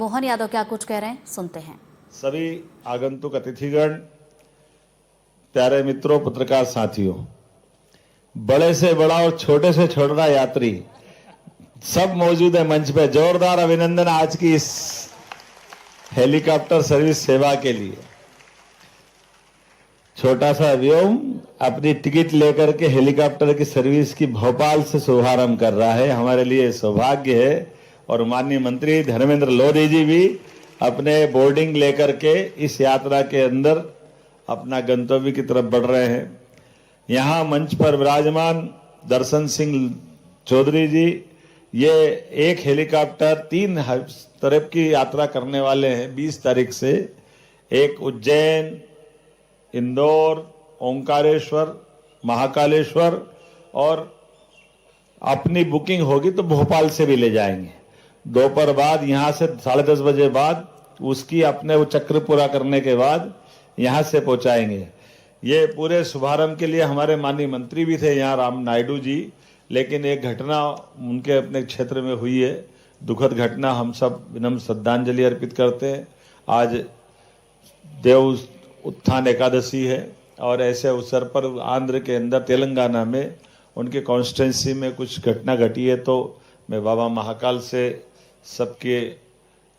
मोहन यादव क्या कुछ कह रहे हैं, सुनते हैं। सभी आगंतुक अतिथिगण, प्यारे मित्रों, पत्रकार साथियों, बड़े से बड़ा और छोटे से छोटा यात्री सब मौजूद है मंच पे। जोरदार अभिनंदन आज की इस हेलीकॉप्टर सर्विस सेवा के लिए। छोटा सा व्योम अपनी टिकट लेकर के हेलीकॉप्टर की सर्विस की भोपाल से शुभारंभ कर रहा है, हमारे लिए सौभाग्य है। और माननीय मंत्री धर्मेंद्र लोधी जी भी अपने बोर्डिंग लेकर के इस यात्रा के अंदर अपना गंतव्य की तरफ बढ़ रहे हैं। यहाँ मंच पर विराजमान दर्शन सिंह चौधरी जी, ये एक हेलीकॉप्टर 3 तरफ की यात्रा करने वाले हैं 20 तारीख से। एक उज्जैन, इंदौर, ओंकारेश्वर, महाकालेश्वर, और अपनी बुकिंग होगी तो भोपाल से भी ले जाएंगे। दोपहर बाद यहाँ से 10:30 बजे बाद उसकी अपने वो चक्र पूरा करने के बाद यहाँ से पहुँचाएंगे। ये पूरे शुभारंभ के लिए हमारे माननीय मंत्री भी थे यहाँ, राम नायडू जी, लेकिन एक घटना उनके अपने क्षेत्र में हुई है, दुखद घटना। हम सब विनम्र श्रद्धांजलि अर्पित करते हैं। आज देव उत्थान एकादशी है और ऐसे अवसर पर आंध्र के अंदर तेलंगाना में उनके कॉन्स्टिट्यूंसी में कुछ घटना घटी है, तो मैं बाबा महाकाल से सबके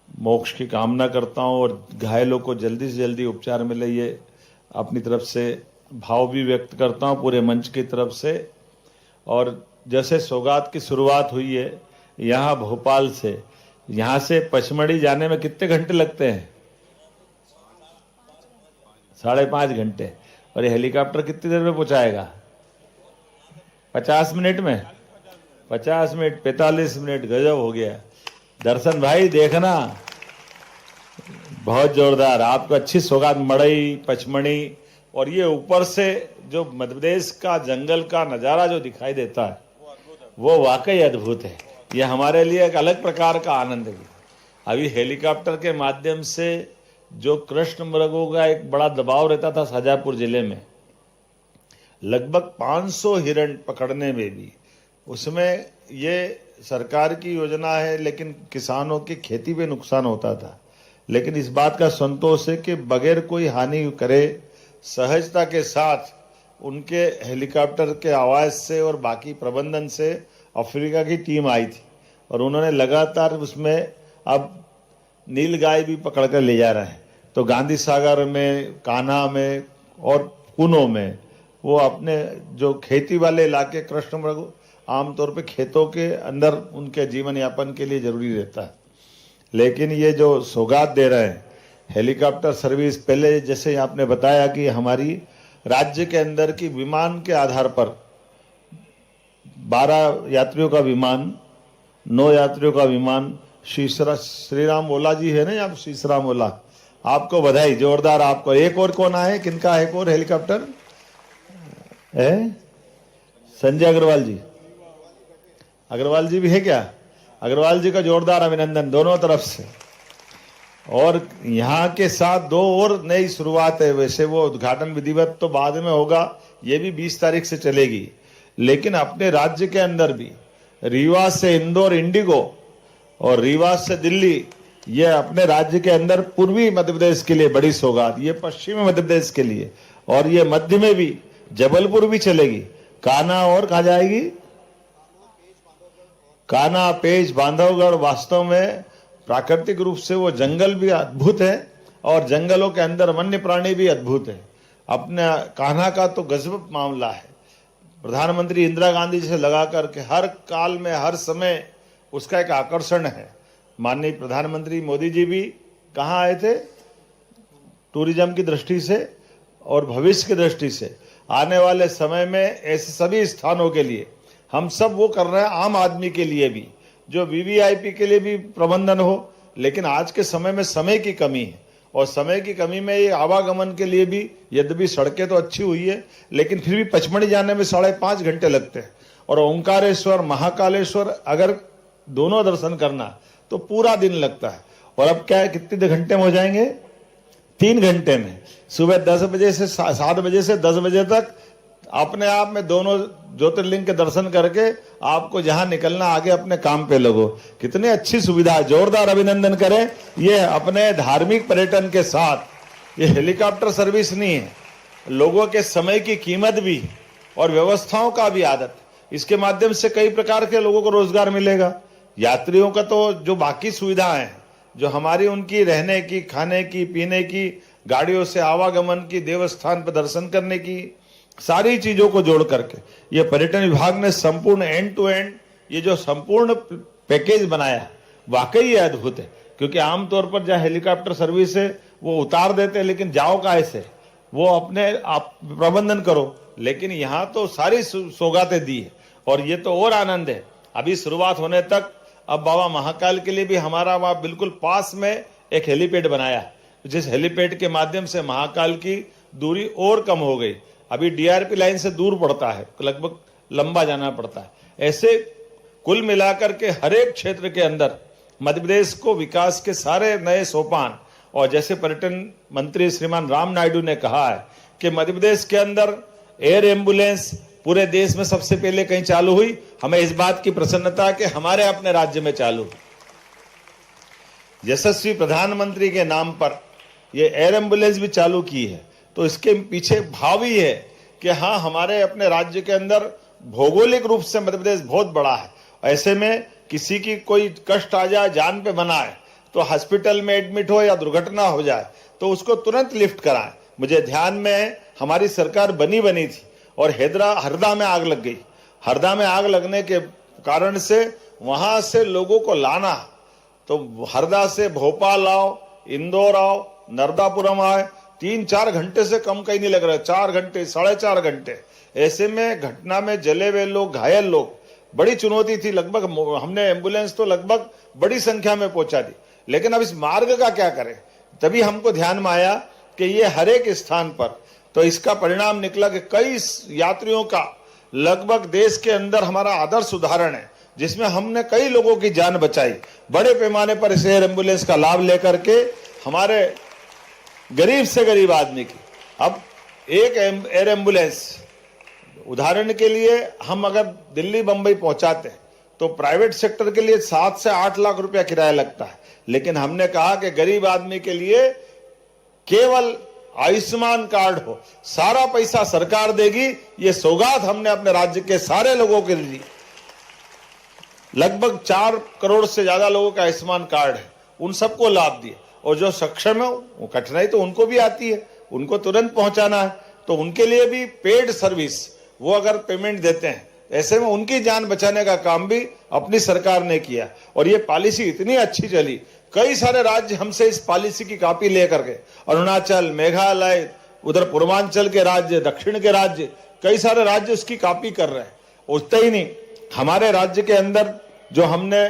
मोक्ष की कामना करता हूं और घायलों को जल्दी से जल्दी उपचार मिले, ये अपनी तरफ से भाव भी व्यक्त करता हूं पूरे मंच की तरफ से। और जैसे सौगात की शुरुआत हुई है यहाँ भोपाल से, यहाँ से पचमढ़ी जाने में कितने घंटे लगते हैं? 5.5 घंटे। और ये हेलीकॉप्टर कितनी देर में पहुंचाएगा? 50 मिनट में, 50 मिनट, 45 मिनट, गजब हो गया। दर्शन भाई देखना, बहुत जोरदार। आपको अच्छी सौगात, मड़ई, पचमढ़ी, और ये ऊपर से जो मध्य प्रदेश का जंगल का नजारा जो दिखाई देता है वो वाकई अद्भुत है। ये हमारे लिए एक अलग प्रकार का आनंद है। अभी हेलीकॉप्टर के माध्यम से जो कृष्ण मृगों का एक बड़ा दबाव रहता था शाजापुर जिले में, लगभग 500 हिरण पकड़ने में भी, उसमें ये सरकार की योजना है, लेकिन किसानों की खेती पे नुकसान होता था। लेकिन इस बात का संतोष है कि बगैर कोई हानि करे, सहजता के साथ उनके हेलीकॉप्टर के आवाज से और बाकी प्रबंधन से अफ्रीका की टीम आई थी और उन्होंने लगातार उसमें अब नीलगाय भी पकड़ कर ले जा रहे हैं। तो गांधी सागर में, कान्हा में और कुनो में वो अपने जो खेती वाले इलाके, कृष्ण मृग आमतौर पे खेतों के अंदर उनके जीवन यापन के लिए जरूरी रहता है। लेकिन ये जो सौगात दे रहे हैं हेलीकॉप्टर सर्विस, पहले जैसे आपने बताया कि हमारी राज्य के अंदर की विमान के आधार पर 12 यात्रियों का विमान, 9 यात्रियों का विमान, श्री राम ओला जी है ना, आप श्री राम ओला, आपको बधाई, जोरदार आपको। एक और कौन आए, किनका एक और हेलीकॉप्टर है? संजय अग्रवाल जी, अग्रवाल जी भी है क्या? अग्रवाल जी का जोरदार अभिनंदन दोनों तरफ से। और यहाँ के साथ 2 और नई शुरुआत है। वैसे वो उद्घाटन विधिवत तो बाद में होगा, ये भी 20 तारीख से चलेगी, लेकिन अपने राज्य के अंदर भी रीवा से इंदौर इंडिगो और रीवा से दिल्ली, ये अपने राज्य के अंदर पूर्वी मध्य प्रदेश के लिए बड़ी सौगात, ये पश्चिमी मध्य प्रदेश के लिए, और ये मध्य में भी जबलपुर भी चलेगी। कान्हा और कहाँ जाएगी? कान्हा, पेंच, बांधवगढ़। वास्तव में प्राकृतिक रूप से वो जंगल भी अद्भुत है और जंगलों के अंदर वन्य प्राणी भी अद्भुत है। अपने कान्हा का तो गजब मामला है। प्रधानमंत्री इंदिरा गांधी जी से लगा करके हर काल में, हर समय उसका एक आकर्षण है। माननीय प्रधानमंत्री मोदी जी भी कहाँ आए थे? टूरिज्म की दृष्टि से और भविष्य की दृष्टि से आने वाले समय में ऐसे सभी स्थानों के लिए हम सब वो कर रहे हैं, आम आदमी के लिए भी, जो वीवीआईपी के लिए भी प्रबंधन हो। लेकिन आज के समय में समय की कमी है, और समय की कमी में ये आवागमन के लिए भी, यद्यपि सड़कें तो अच्छी हुई है, लेकिन फिर भी पचमढ़ी जाने में 5.5 घंटे लगते हैं। और ओंकारेश्वर, महाकालेश्वर अगर दोनों दर्शन करना तो पूरा दिन लगता है। और अब क्या है, कितने घंटे में हो जाएंगे? 3 घंटे में। सुबह 10 बजे से 7 बजे से 10 बजे तक अपने आप में दोनों ज्योतिर्लिंग के दर्शन करके आपको जहां निकलना आगे अपने काम पे लगो। कितनी अच्छी सुविधा है, जोरदार अभिनंदन करें। ये अपने धार्मिक पर्यटन के साथ ये हेलीकॉप्टर सर्विस नहीं है, लोगों के समय की कीमत भी और व्यवस्थाओं का भी आदत। इसके माध्यम से कई प्रकार के लोगों को रोजगार मिलेगा। यात्रियों का तो जो बाकी सुविधाएं हैं, जो हमारी उनकी रहने की, खाने की, पीने की, गाड़ियों से आवागमन की, देवस्थान पर दर्शन करने की, सारी चीजों को जोड़ करके ये पर्यटन विभाग ने संपूर्ण एंड टू एंड ये जो संपूर्ण पैकेज बनाया, वाकई ये अद्भुत है। क्योंकि आमतौर पर जहां हेलीकॉप्टर सर्विस है वो उतार देते हैं, लेकिन जाओ कैसे, वो अपने आप प्रबंधन करो। लेकिन यहाँ तो सारी सौगातें दी है और ये तो और आनंद है। अभी शुरुआत होने तक अब बाबा महाकाल के लिए भी हमारा वहां बिल्कुल पास में एक हेलीपैड बनाया, जिस हेलीपैड के माध्यम से महाकाल की दूरी और कम हो गई। अभी डीआरपी लाइन से दूर पड़ता है, लगभग लंबा जाना पड़ता है। ऐसे कुल मिलाकर के हर एक क्षेत्र के अंदर मध्य प्रदेश को विकास के सारे नए सोपान, और जैसे पर्यटन मंत्री श्रीमान राम नायडू ने कहा है कि मध्य प्रदेश के अंदर एयर एम्बुलेंस पूरे देश में सबसे पहले कहीं चालू हुई, हमें इस बात की प्रसन्नता है कि हमारे अपने राज्य में चालू। यशस्वी प्रधानमंत्री के नाम पर ये एयर एम्बुलेंस भी चालू की है, तो इसके पीछे भाव ही है कि हाँ, हमारे अपने राज्य के अंदर भौगोलिक रूप से मध्य प्रदेश बहुत बड़ा है। ऐसे में किसी की कोई कष्ट आ जाए, जान पे बनाए, तो हॉस्पिटल में एडमिट हो या दुर्घटना हो जाए तो उसको तुरंत लिफ्ट कराएं। मुझे ध्यान में हमारी सरकार बनी थी और हरदा में आग लग गई। हरदा में आग लगने के कारण से वहां से लोगों को लाना, तो हरदा से भोपाल आओ, इंदौर आओ, नर्मदापुरम आए, 3-4 घंटे से कम कहीं नहीं लग रहा है, 4 घंटे, 4.5 घंटे। ऐसे में घटना में जले हुए लोग, घायल लोग, बड़ी चुनौती थी। लगभग हमने एम्बुलेंस तो लगभग बड़ी संख्या में पहुंचा दी, लेकिन अब इस मार्ग का क्या करें। तभी हमको ध्यान में आया कि ये हर एक स्थान पर, तो इसका परिणाम निकला कि कई यात्रियों का लगभग देश के अंदर हमारा आदर्श उदाहरण है, जिसमें हमने कई लोगों की जान बचाई। बड़े पैमाने पर इस एयर एम्बुलेंस का लाभ लेकर के हमारे गरीब से गरीब आदमी की, अब एक एयर एम्बुलेंस, उदाहरण के लिए हम अगर दिल्ली बंबई पहुंचाते हैं तो प्राइवेट सेक्टर के लिए 7 से 8 लाख रुपया किराया लगता है, लेकिन हमने कहा कि गरीब आदमी के लिए केवल आयुष्मान कार्ड हो, सारा पैसा सरकार देगी। ये सौगात हमने अपने राज्य के सारे लोगों के लिए, लगभग 4 करोड़ से ज्यादा लोगों का आयुष्मान कार्ड है, उन सबको लाभ दिए। और जो सक्षम है, वो कठिनाई तो उनको भी आती है, उनको तुरंत पहुंचाना है, तो उनके लिए भी पेड सर्विस, वो अगर पेमेंट देते हैं, ऐसे में उनकी जान बचाने का काम भी अपनी सरकार ने किया। और ये पॉलिसी इतनी अच्छी चली, कई सारे राज्य हमसे इस पॉलिसी की कॉपी लेकर के, अरुणाचल, मेघालय, उधर पूर्वांचल के राज्य, दक्षिण के राज्य, कई सारे राज्य उसकी कॉपी कर रहे हैं। उतना ही नहीं, हमारे राज्य के अंदर जो हमने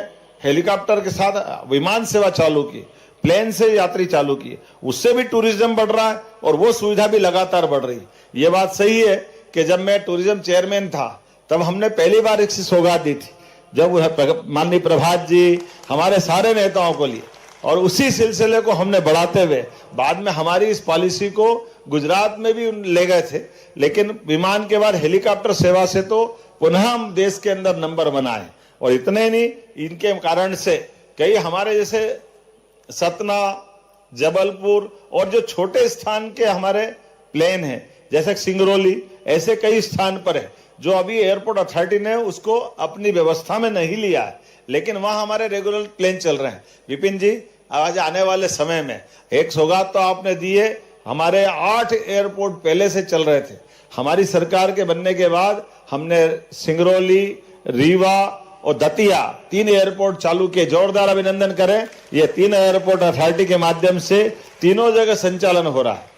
हेलीकॉप्टर के साथ विमान सेवा चालू की, प्लेन से यात्री चालू की, उससे भी टूरिज्म बढ़ रहा है और वो सुविधा भी लगातार बढ़ रही है। ये बात सही है कि जब मैं टूरिज्म चेयरमैन था तब हमने पहली बार एक सौगात दी थी, जब माननीय प्रभात जी हमारे सारे नेताओं को लिए, और उसी सिलसिले को हमने बढ़ाते हुए बाद में हमारी इस पॉलिसी को गुजरात में भी ले गए थे। लेकिन विमान के बाद हेलीकॉप्टर सेवा से तो पुनः हम देश के अंदर नंबर बनाए। और इतने नहीं, इनके कारण से कई हमारे जैसे सतना, जबलपुर और जो छोटे स्थान के हमारे प्लेन हैं, जैसे सिंगरौली, ऐसे कई स्थान पर है जो अभी एयरपोर्ट अथॉरिटी ने उसको अपनी व्यवस्था में नहीं लिया है, लेकिन वहां हमारे रेगुलर प्लेन चल रहे हैं। विपिन जी, आज आने वाले समय में एक सौगात तो आपने दी है, हमारे 8 एयरपोर्ट पहले से चल रहे थे। हमारी सरकार के बनने के बाद हमने सिंगरौली, रीवा और दतिया 3 एयरपोर्ट चालू किए। जोरदार अभिनंदन करें। ये 3 एयरपोर्ट अथॉरिटी के माध्यम से तीनों जगह संचालन हो रहा है।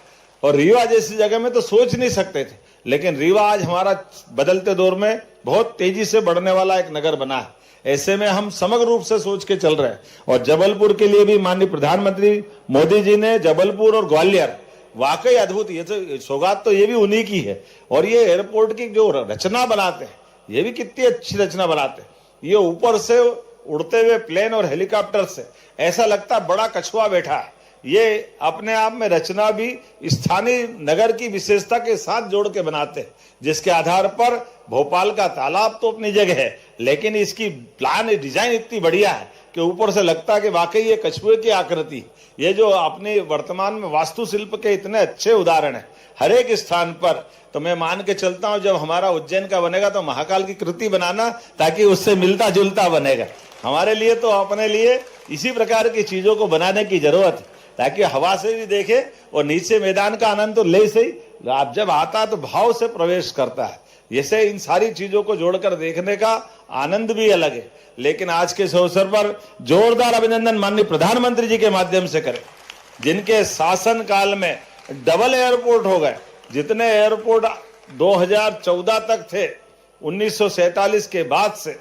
और रीवा जैसी जगह में तो सोच नहीं सकते थे, लेकिन रीवा आज हमारा बदलते दौर में बहुत तेजी से बढ़ने वाला एक नगर बना है। ऐसे में हम समग्र रूप से सोच के चल रहे हैं। और जबलपुर के लिए भी माननीय प्रधानमंत्री मोदी जी ने जबलपुर और ग्वालियर, वाकई अद्भुत, ये तो सौगात तो ये भी उन्हीं की है। और ये एयरपोर्ट की जो रचना बनाते हैं, ये भी कितनी अच्छी रचना बनाते हैं। ये ऊपर से उड़ते हुए प्लेन और हेलीकॉप्टर से ऐसा लगता है बड़ा कछुआ बैठा है, ये अपने आप में रचना भी स्थानीय नगर की विशेषता के साथ जोड़ के बनाते हैं, जिसके आधार पर भोपाल का तालाब तो अपनी जगह है, लेकिन इसकी प्लान डिजाइन इतनी बढ़िया है कि ऊपर से लगता है कि वाकई ये कछुए की आकृति। ये जो अपने वर्तमान में वास्तुशिल्प के इतने अच्छे उदाहरण हैं हर एक स्थान पर, तो मैं मान के चलता हूं जब हमारा उज्जैन का बनेगा तो महाकाल की कृति बनाना, ताकि उससे मिलता जुलता बनेगा। हमारे लिए तो अपने लिए इसी प्रकार की चीजों को बनाने की जरूरत है, ताकि हवा से भी देखे और नीचे मैदान का आनंद तो ले सही, आप जब आता है तो भाव से प्रवेश करता है। जैसे इन सारी चीजों को जोड़कर देखने का आनंद भी अलग है। लेकिन आज के इस अवसर पर जोरदार अभिनंदन माननीय प्रधानमंत्री जी के माध्यम से करें, जिनके शासन काल में डबल एयरपोर्ट हो गए। जितने एयरपोर्ट 2014 तक थे 1947 के बाद से,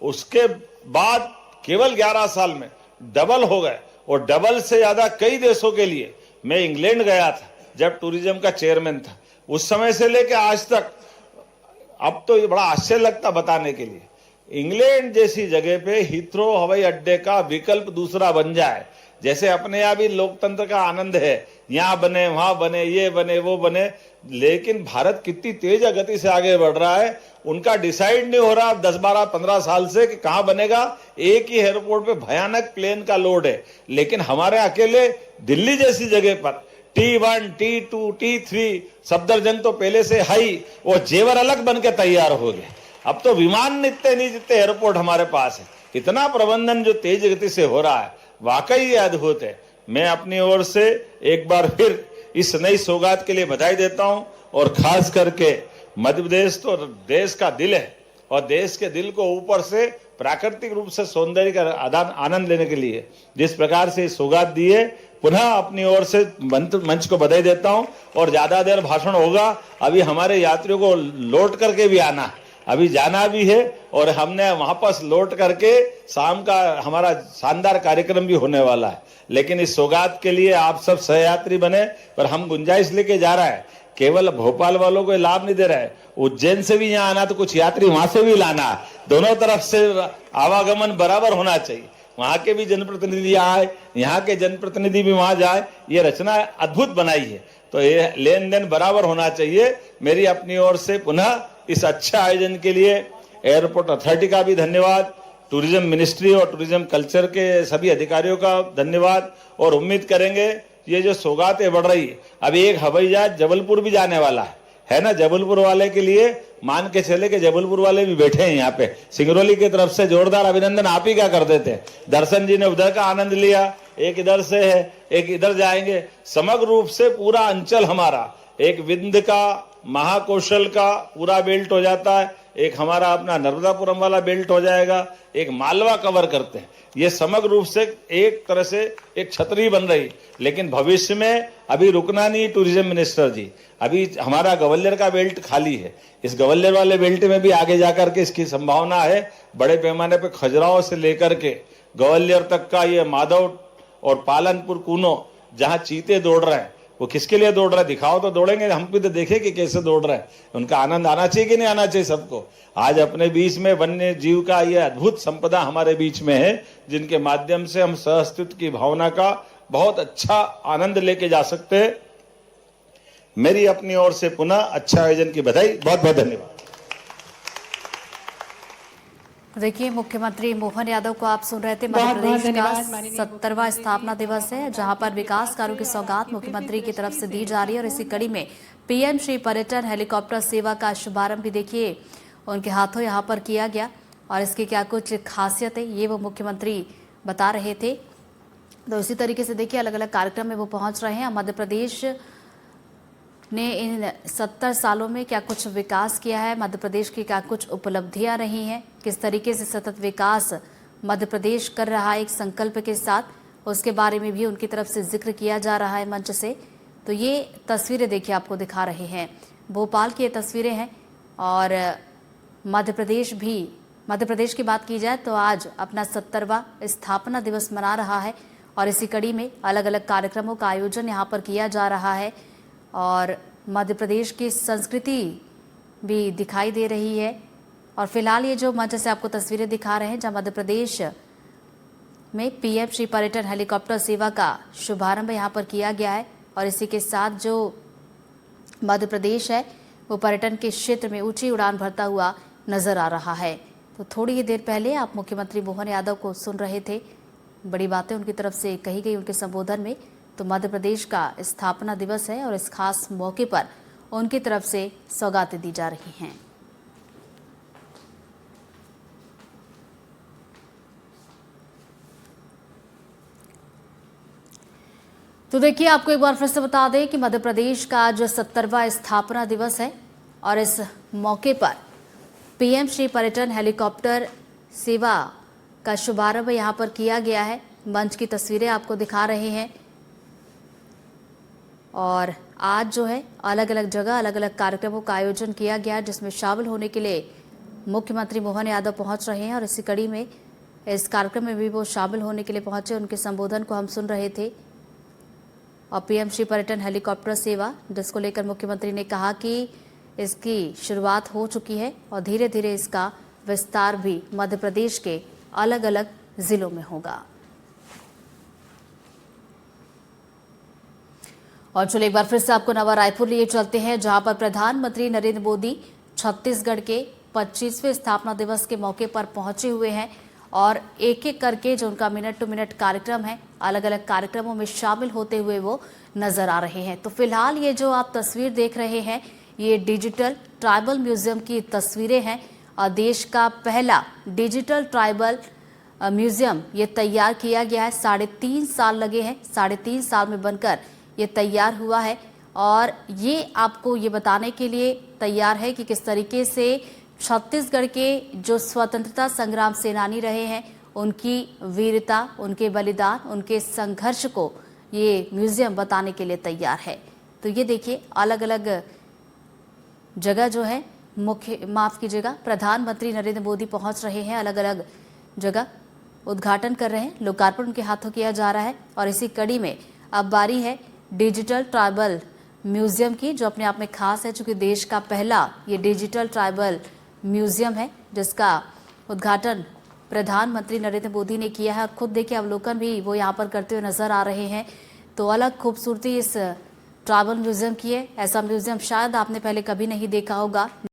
उसके बाद केवल 11 साल में डबल हो गए, और डबल से ज्यादा कई देशों के लिए। मैं इंग्लैंड गया था जब टूरिज्म का चेयरमैन था, उस समय से लेकर आज तक। अब तो ये बड़ा आश्चर्य लगता बताने के लिए, इंग्लैंड जैसी जगह पे हीथ्रो हवाई अड्डे का विकल्प दूसरा बन जाए। जैसे अपने यहाँ भी लोकतंत्र का आनंद है, यहाँ बने वहां बने, ये बने वो बने, लेकिन भारत कितनी तेज गति से आगे बढ़ रहा है, उनका डिसाइड नहीं हो रहा 10, 12, 15 साल से कि कहां बनेगा। एक ही एयरपोर्ट पे भयानक प्लेन का लोड है, लेकिन हमारे अकेले दिल्ली जैसी जगह पर T1, T2, T3 सफदरजंग तो पहले से हाई, वो जेवर अलग बन के तैयार हो गए। अब तो विमान इतने नहीं जितने एयरपोर्ट हमारे पास है। इतना प्रबंधन जो तेज गति से हो रहा है, वाकई ये अद्भुत है। मैं अपनी ओर से एक बार फिर इस नई सौगात के लिए बधाई देता हूं, और खास करके मध्य प्रदेश तो देश का दिल है, और देश के दिल को ऊपर से प्राकृतिक रूप से सौंदर्य का आनंद लेने के लिए जिस प्रकार से सौगात दी है, पुनः अपनी ओर से मंच को बधाई देता हूं। और ज्यादा देर भाषण होगा, अभी हमारे यात्रियों को लौट करके भी आना, अभी जाना भी है, और हमने वापस लौट करके शाम का हमारा शानदार कार्यक्रम भी होने वाला है। लेकिन इस सौगात के लिए आप सब सहयात्री बने, पर हम गुंजाइश लेके जा रहा है, केवल भोपाल वालों को लाभ नहीं दे रहा है, उज्जैन से भी यहाँ आना तो कुछ यात्री वहां से भी लाना, दोनों तरफ से आवागमन बराबर होना चाहिए। वहां के भी जनप्रतिनिधि आए, यहाँ के जनप्रतिनिधि भी वहां जाए, ये रचना अद्भुत बनाई है, तो ये लेन देन बराबर होना चाहिए। मेरी अपनी ओर से पुनः इस अच्छा आयोजन के लिए एयरपोर्ट अथॉरिटी का भी धन्यवाद, टूरिज्म मिनिस्ट्री और टूरिज्म कल्चर के सभी अधिकारियों का धन्यवाद। और उम्मीद करेंगे ये जो सौगातें बढ़ रही है, अभी एक हवाई जहाज जबलपुर भी जाने वाला है ना। जबलपुर वाले के लिए मान के चले कि जबलपुर वाले भी बैठे हैं यहाँ पे, सिंगरौली की तरफ से जोरदार अभिनंदन आप ही क्या कर देते हैं। दर्शन जी ने उधर का आनंद लिया, एक इधर से है, एक इधर जाएंगे। समग्र रूप से पूरा अंचल हमारा एक विंध्य का, महाकौशल का पूरा बेल्ट हो जाता है, एक हमारा अपना नर्मदापुरम वाला बेल्ट हो जाएगा, एक मालवा कवर करते हैं। ये समग्र रूप से एक तरह से एक छतरी बन रही। लेकिन भविष्य में अभी रुकना नहीं टूरिज्म मिनिस्टर जी, अभी हमारा ग्वालियर का बेल्ट खाली है, इस ग्वालियर वाले बेल्ट में भी आगे जाकर के इसकी संभावना है। बड़े पैमाने पे खजुराहो से लेकर के ग्वालियर तक का ये माधव और पालनपुर कूनो, जहां चीते दौड़ रहे हैं, वो किसके लिए दौड़ रहा है, दिखाओ तो दौड़ेंगे, हम भी तो देखें कि कैसे दौड़ रहे हैं। उनका आनंद आना चाहिए कि नहीं आना चाहिए सबको। आज अपने बीच में वन्य जीव का ये अद्भुत संपदा हमारे बीच में है, जिनके माध्यम से हम सहअस्तित्व की भावना का बहुत अच्छा आनंद लेके जा सकते हैं। मेरी अपनी ओर से पुनः अच्छा आयोजन की बधाई, बहुत बहुत धन्यवाद। देखिए, मुख्यमंत्री मोहन यादव को आप सुन रहे थे। मध्य प्रदेश का 70वां स्थापना दिवस है, जहां पर विकास कार्यों की सौगात मुख्यमंत्री की तरफ से दी जा रही है, और इसी कड़ी में पीएम श्री पर्यटन हेलीकॉप्टर सेवा का शुभारंभ भी देखिए उनके हाथों यहां पर किया गया, और इसकी क्या कुछ खासियत है ये वो मुख्यमंत्री बता रहे थे। तो इसी तरीके से देखिए अलग अलग कार्यक्रम में वो पहुंच रहे हैं। मध्य प्रदेश ने इन 70 सालों में क्या कुछ विकास किया है, मध्य प्रदेश की क्या कुछ उपलब्धियां रही हैं, किस तरीके से सतत विकास मध्य प्रदेश कर रहा है एक संकल्प के साथ, उसके बारे में भी उनकी तरफ से जिक्र किया जा रहा है मंच से। तो ये तस्वीरें देखिए आपको दिखा रहे हैं, भोपाल की ये तस्वीरें हैं। और मध्य प्रदेश की बात की जाए तो आज अपना 70वां स्थापना दिवस मना रहा है, और इसी कड़ी में अलग अलग कार्यक्रमों का आयोजन यहाँ पर किया जा रहा है, और मध्य प्रदेश की संस्कृति भी दिखाई दे रही है। और फिलहाल ये जो मंच से आपको तस्वीरें दिखा रहे हैं, जहाँ मध्य प्रदेश में पीएम श्री पर्यटन हेलीकॉप्टर सेवा का शुभारंभ यहाँ पर किया गया है और इसी के साथ जो मध्य प्रदेश है वो पर्यटन के क्षेत्र में ऊंची उड़ान भरता हुआ नजर आ रहा है। तो थोड़ी ही देर पहले आप मुख्यमंत्री मोहन यादव को सुन रहे थे, बड़ी बातें उनकी तरफ से कही गई उनके संबोधन में। तो मध्य प्रदेश का स्थापना दिवस है और इस खास मौके पर उनकी तरफ से सौगातें दी जा रही हैं। तो देखिए, आपको एक बार फिर से बता दें कि मध्य प्रदेश का आज 70वां स्थापना दिवस है और इस मौके पर पीएम श्री पर्यटन हेलीकॉप्टर सेवा का शुभारंभ यहां पर किया गया है। मंच की तस्वीरें आपको दिखा रहे हैं और आज जो है अलग अलग जगह अलग अलग कार्यक्रमों का आयोजन किया गया, जिसमें शामिल होने के लिए मुख्यमंत्री मोहन यादव पहुंच रहे हैं और इसी कड़ी में इस कार्यक्रम में भी वो शामिल होने के लिए पहुंचे। उनके संबोधन को हम सुन रहे थे और पीएम श्री पर्यटन हेलीकॉप्टर सेवा, जिसको लेकर मुख्यमंत्री ने कहा कि इसकी शुरुआत हो चुकी है और धीरे धीरे इसका विस्तार भी मध्य प्रदेश के अलग अलग जिलों में होगा। और चलिए एक बार फिर से आपको नवा रायपुर लिए चलते हैं, जहां पर प्रधानमंत्री नरेंद्र मोदी छत्तीसगढ़ के 25वें स्थापना दिवस के मौके पर पहुंचे हुए हैं और एक एक करके जो उनका मिनट टू मिनट कार्यक्रम है, अलग अलग कार्यक्रमों में शामिल होते हुए वो नजर आ रहे हैं। तो फिलहाल ये जो आप तस्वीर देख रहे हैं, ये डिजिटल ट्राइबल म्यूजियम की तस्वीरें हैं और देश का पहला डिजिटल ट्राइबल म्यूजियम ये तैयार किया गया है। 3.5 साल लगे हैं, 3.5 साल में बनकर ये तैयार हुआ है और ये आपको ये बताने के लिए तैयार है कि किस तरीके से छत्तीसगढ़ के जो स्वतंत्रता संग्राम सेनानी रहे हैं, उनकी वीरता, उनके बलिदान, उनके संघर्ष को ये म्यूजियम बताने के लिए तैयार है। तो ये देखिए, अलग अलग जगह जो है प्रधानमंत्री नरेंद्र मोदी पहुंच रहे हैं, अलग अलग जगह उद्घाटन कर रहे हैं, लोकार्पण उनके हाथों किया जा रहा है और इसी कड़ी में अब बारी है डिजिटल ट्राइबल म्यूजियम की, जो अपने आप में खास है, चूंकि देश का पहला ये डिजिटल ट्राइबल म्यूजियम है जिसका उद्घाटन प्रधानमंत्री नरेंद्र मोदी ने किया है और खुद देखिए अवलोकन भी वो यहाँ पर करते हुए नजर आ रहे हैं। तो अलग खूबसूरती इस ट्राइबल म्यूजियम की है, ऐसा म्यूजियम शायद आपने पहले कभी नहीं देखा होगा।